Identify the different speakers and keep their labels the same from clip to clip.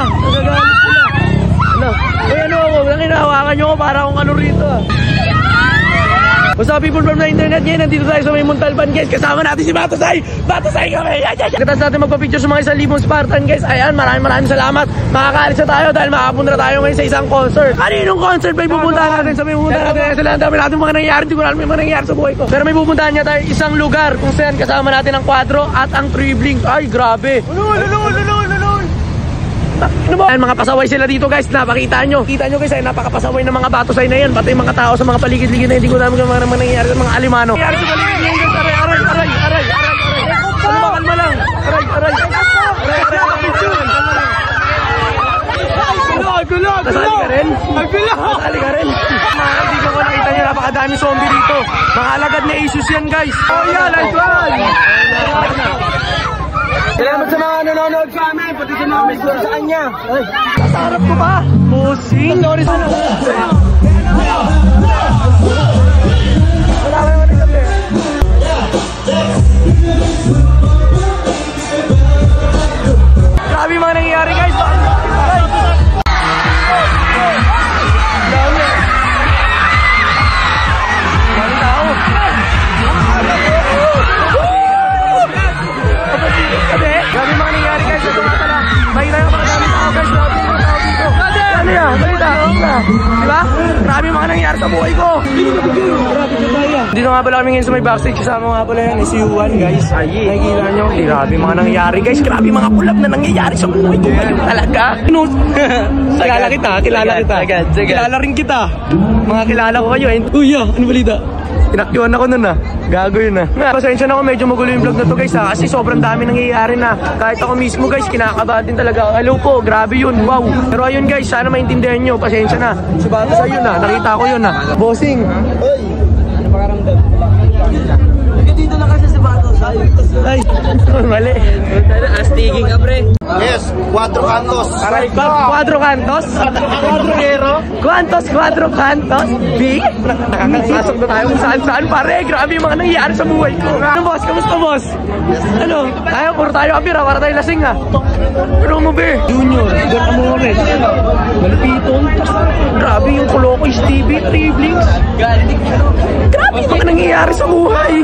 Speaker 1: Nagagalit sila. Ano? Eh ano ako, hinahawakan nyo ako para akong ano rito ah. What's up people from the internet ngayon? Nandito tayo sa may Montalban guys. Kasama natin si Batasay. Batasay kami. Katas natin magpa-picture sa mga 1,000 Spartan guys. Ayan, maraming salamat. Makakaalis na tayo dahil makapunta tayo ngayon sa isang concert. Kaninong concert may pupuntahan natin? Sa may pupuntahan natin. Sila ang dami natin mga nangyayari. Hindi ko alam may mga nangyayari sa buhay ko. Pero may pupuntahan niya tayo isang lugar kung saan kasama natin ang Quadro at ang Tribling. Ay, grabe. Ano ba? Mga pasaway sila dito guys, napakita nyo. Kita nyo guys ay napakapasaway ng mga Batasay na yan. Pati mga tao sa mga paligid-ligid na hindi ko namin mga nangyayari sa mga alimano. Nangyayari sa paligid guys, aray. Ano ba, kalma lang. Aray. Nasali ka rin? Nasali ka rin? Hindi ko nakita nyo, napakadami zombie dito. Mga alagad na Asus yan guys. Oh yeah, nice one. Salamat sa mga nanonood sa amin, pati sa mga may score sa kanya. Ay, sa harap ko ba? Bossing? Sorry sa mga. Wala kayo natin sabi. Grabe mga nangyayari guys. Grabe mga nangyari guys, ito mga tala. May na yung mga daming tao guys, grabe yung mga tao dito. Ano yan? Balita? Diba? Grabe mga nangyari sa buhay ko. Dito nga pala kami ngayon sa may backstage. Kasama nga pala yan, si Juan guys. Nakikita nyo, grabe mga nangyari guys. Grabe mga kulab na nangyayari sa buhay ko ngayon talaga. Kilala kita. Kilala rin kita. Mga kilala ko kayo. Uy, ano balita? Tinakyuan ako nun ah. Gago yun ah. Pasensya na ako, medyo magulo yung vlog na to guys ah. Kasi sobrang dami nangyayari na. Kahit ako mismo guys, kinakabahan din talaga. Hello po, grabe yun, wow. Pero ayun guys, sana maintindihan nyo. Pasensya na. Si Batasay yun ah, nakita ko yun ah. Bossing. Oy. Ano pakaramdam? Dito na kasi si Batasay. Ay, mali. Astiging ka pre.
Speaker 2: Yes, 4 cantos.
Speaker 1: Aray ko, 4 cantos? 4 hero? Cuantos cantos? B? Nakakasasok na tayo kung saan pare. Grabe yung mga nangyayari sa buhay ko. Ano boss? Kamusta boss? Ano? Tayo, puro tayo kapira. Para tayo lasing ah. Pero mo be? Junior, Igor Amores. Malupitong. Grabe yung Kulokoy TV, Triblings. Grabe yung mga nangyayari sa buhay.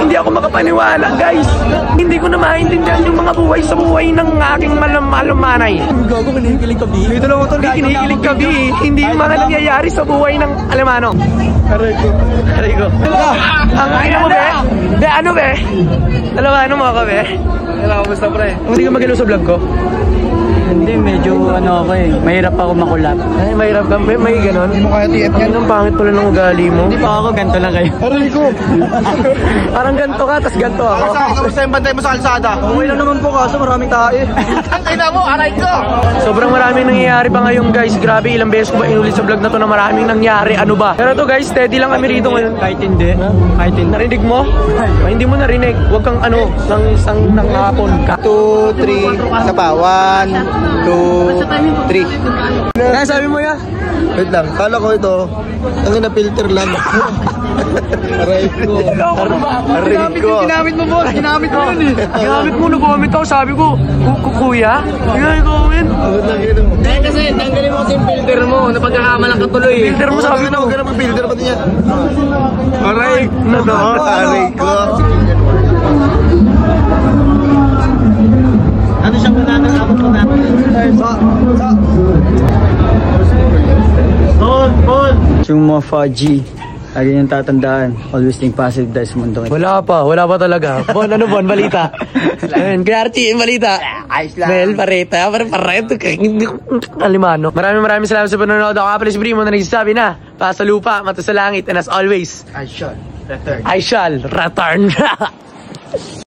Speaker 1: Hindi ako makapaniwala guys. Hindi ko na maintindihan yung mga buhay sa buhay ng aking malumanay. Gago, kinikilig ka B. Dito lang ito, kinikilig ka B. Hindi yung mga nangyayari sa buhay ng alemano. Aray ko. Ang ina mo be? Be, ano be? Ano mo ako be? Wala, kamusta pre? Hindi ka magalaw sa vlog ko?
Speaker 3: Hindi, medyo ano ako eh. Mahirap ako makulap.
Speaker 1: Ay, mahirap ka. May ganon?
Speaker 2: Hindi mo kaya TF yan.
Speaker 1: Ang pangit pala ng ugali mo.
Speaker 3: Hindi pa ako, ganito lang kayo.
Speaker 2: Aray ko.
Speaker 1: Parang ganito ka, tas ganito ako.
Speaker 2: Kamusta yung bantay mo sa kalsada?
Speaker 3: Okay lang naman po kaso maraming tae.
Speaker 2: Tangina mo, aray ko.
Speaker 1: Sobrang maraming nangyayari pa ngayon guys. Grabe, ilang beses ko ba inulit sa vlog na to na maraming nangyari. Ano ba? Pero to guys, steady lang kami rito ngayon.
Speaker 3: Kahit hindi.
Speaker 1: Narinig mo? Ay, hindi mo narinig. Huwag kang ano, nang hapon ka.
Speaker 2: 2, 3, isa pa. 1, 2, 3.
Speaker 1: Kaya sabi mo ya?
Speaker 2: Wait lang, kala ko ito. Ang na-filter lang. Aray ko. Aray ko.
Speaker 1: Ginamit mo boss, ginamit mo yun eh. Ginamit mo, nag-comment ako, sabi ko, kuya? Ginamit.
Speaker 3: Eh kasi tanggalin mo kasi yung filter mo. Napagkakamalang ka tuloy eh.
Speaker 1: Filter mo sabi ko.
Speaker 2: Huwag ka na mag-filter pati niya.
Speaker 1: Aray,
Speaker 2: Aray ko.
Speaker 3: Ano siyang nananakot mo natin? Yung mga Faji, lagi niyong tatandaan, always think positive dahil sa mundo.
Speaker 1: Wala pa talaga. Bon, ano Bon, balita? Ayun, Clarity, yung balita.
Speaker 3: Ayos lang.
Speaker 1: Mel, pareta, alimano. Maraming salamat sa panonood. Ako nga pala si Primo na nagsasabi na, pa sa lupa, mata sa langit, and as always,
Speaker 2: I shall return.